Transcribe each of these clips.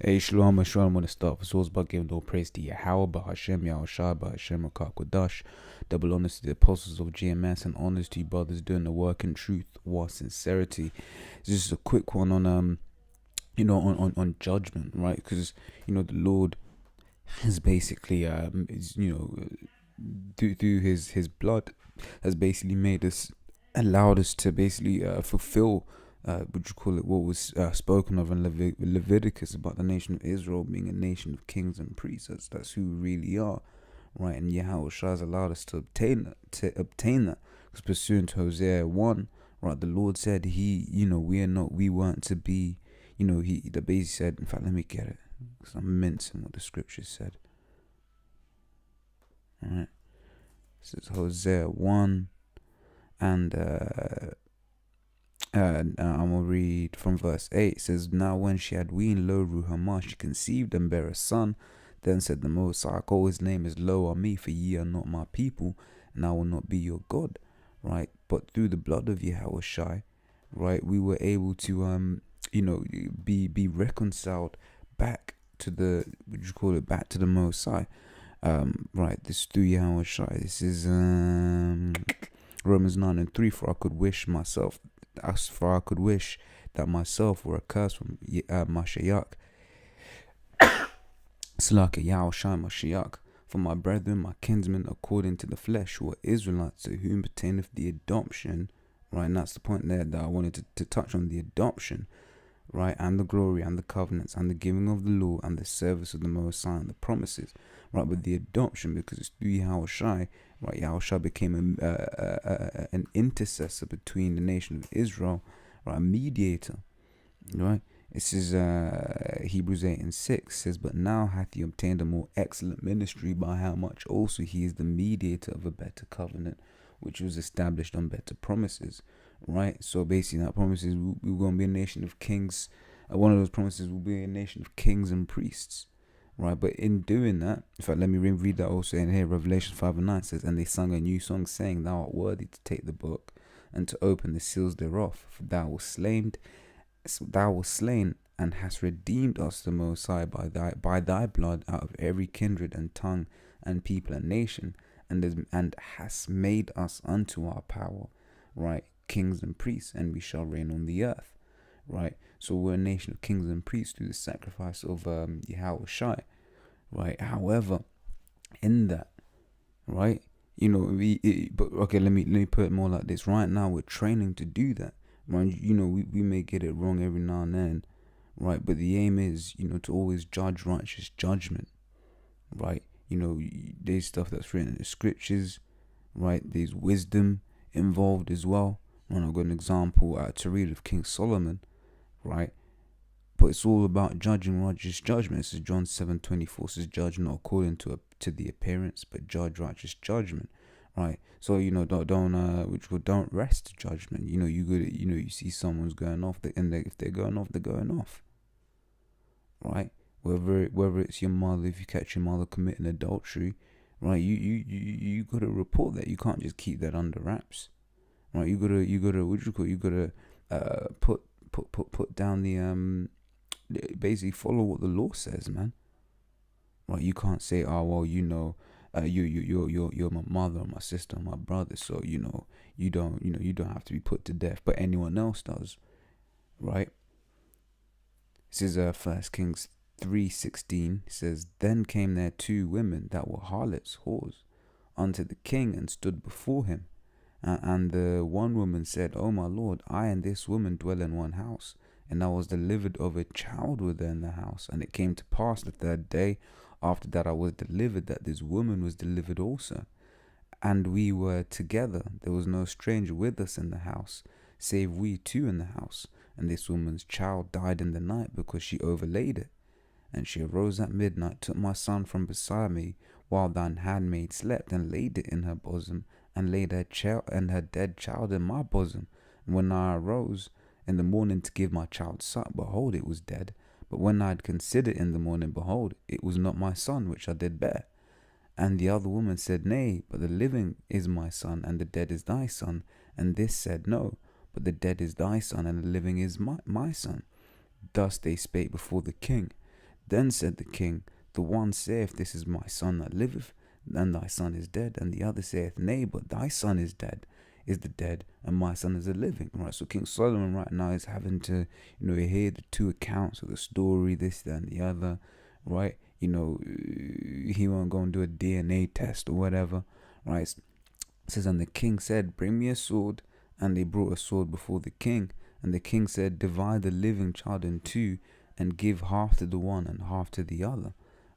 Hey, Shalom, I want to start with source by giving all praise to Yahweh, Bahashem, Yahushua, Bahashem, Akakwadash. Double honors to the apostles of GMS and honors to you brothers doing the work in truth or sincerity. It's just a quick one on on judgment, right? Because the Lord has basically through his blood has basically allowed us to basically fulfill would you call it, what was spoken of in Leviticus about the nation of Israel being a nation of kings and priests. That's who we really are, right? And Yahweh has allowed us to obtain that, because pursuant to Hosea 1, right, the Lord said we weren't to be, the basically said, in fact, let me get it, because I'm mincing what the scripture said. All right, this is Hosea 1, and I'm gonna read from verse 8. It says, "Now when she had weaned Lo Ruhamah, she conceived and bare a son. Then said the Most High, call his name is Lo Ami, for ye are not my people, and I will not be your God." Right? But through the blood of Yahushua, right, we were able to be reconciled back to the back to the Most High. Right, this through Yahushua. This is Romans 9:3. For I could wish that myself were accursed from Mashiach, Slaka Yahushua Mashiach, for my brethren, my kinsmen, according to the flesh, who are Israelites, to whom pertaineth the adoption. Right, and that's the point there that I wanted to touch on, the adoption, right, and the glory and the covenants and the giving of the law and the service of the Most High and the promises, right, with the adoption, because it's through Yahushua, right, Yahushua became an intercessor between the nation of Israel, right, a mediator, right. This is Hebrews 8:6 says, "But now hath he obtained a more excellent ministry, by how much also he is the mediator of a better covenant, which was established on better promises." Right, so basically that promises we're going to be a nation of kings. One of those promises will be a nation of kings and priests, right? But in doing that, in fact, let me read that also in here. Revelation 5:9 says, "And they sung a new song, saying, Thou art worthy to take the book and to open the seals thereof, for thou wast slain and hast redeemed us, the Most High, by thy blood, out of every kindred and tongue and people and nation, and hast made us unto our power, right, kings and priests, and we shall reign on the earth." Right, so we're a nation of kings and priests through the sacrifice of Yahushua, right. However, in that, right, but okay, let me put it more like this. Right now, we're training to do that. Right, we may get it wrong every now and then, right, but the aim is, to always judge righteous judgment, right. There's stuff that's written in the scriptures, right. There's wisdom involved as well. I've got an example to read of King Solomon, right? But it's all about judging righteous judgment. This is John 7:24 says, "Judge not according to the appearance, but judge righteous judgment." Right? So don't rest judgment. You see someone's going off, if they're going off, they're going off. Right? Whether it's your mother, if you catch your mother committing adultery, right? You gotta report that. You can't just keep that under wraps. Right, you gotta put down the basically follow what the law says, man. Right, you can't say, "Oh well, you're my mother or my sister or my brother, so you don't have to be put to death, but anyone else does." Right. This is 1 Kings 3:16 says, "Then came there 2 women that were harlots, whores, unto the king, and stood before him. And the one woman said, O my lord, I and this woman dwell in one house, and I was delivered of a child with her in the house. And it came to pass the 3rd day after that I was delivered, that this woman was delivered also. And we were together. There was no stranger with us in the house, save we 2 in the house. And this woman's child died in the night, because she overlaid it. And she arose at midnight, took my son from beside me, while thine handmaid slept, and laid it in her bosom, and laid her dead child in my bosom. And when I arose in the morning to give my child suck, behold, it was dead. But when I had considered in the morning, behold, it was not my son which I did bear. And the other woman said, Nay, but the living is my son, and the dead is thy son. And this said, No, but the dead is thy son, and the living is my son. Thus they spake before the king. Then said the king, the one saith, this is my son that liveth, and thy son is dead. And the other saith, nay, but thy son is dead, is the dead, and my son is the living. Right. So King Solomon right now is having to, hear the two accounts of the story, this, that, and the other. Right. He won't go and do a DNA test or whatever. Right. It says, and the king said, bring me a sword. And they brought a sword before the king. And the king said, divide the living child in two, and give half to the one and half to the other.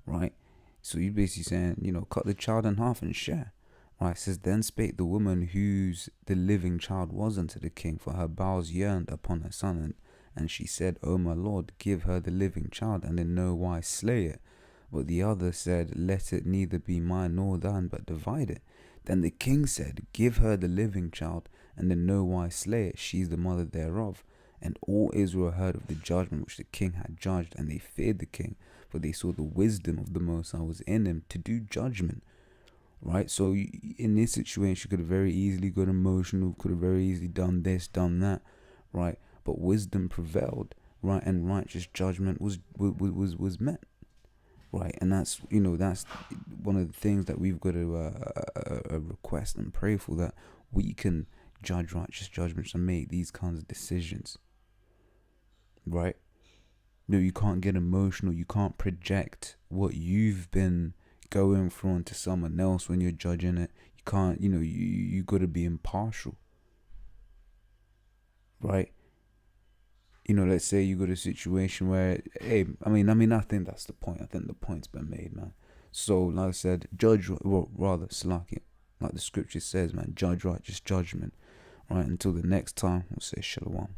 Right. So you're basically saying, cut the child in half and share. Right. It says, then spake the woman whose the living child was unto the king, for her bowels yearned upon her son. And she said, O my lord, give her the living child, and in no wise slay it. But the other said, let it neither be mine nor thine, but divide it. Then the king said, give her the living child, and in no wise slay it, she is the mother thereof. And all Israel heard of the judgment which the king had judged, and they feared the king, for they saw the wisdom of the Most High was in him to do judgment. Right? So in this situation, you could have very easily got emotional, could have very easily done this, done that, right? But wisdom prevailed, right? And righteous judgment was met. Right, and that's that's one of the things that we've got to request and pray for, that we can judge righteous judgments and make these kinds of decisions. Right? No, you can't get emotional. You can't project what you've been going through onto someone else when you're judging it. You can't. You got to be impartial. Right? Let's say you got a situation where, hey, I think that's the point. I think the point's been made, man. So, like I said, rather, Salaki, like the scripture says, man, judge righteous judgment. Right, until the next time, we'll say Shalom.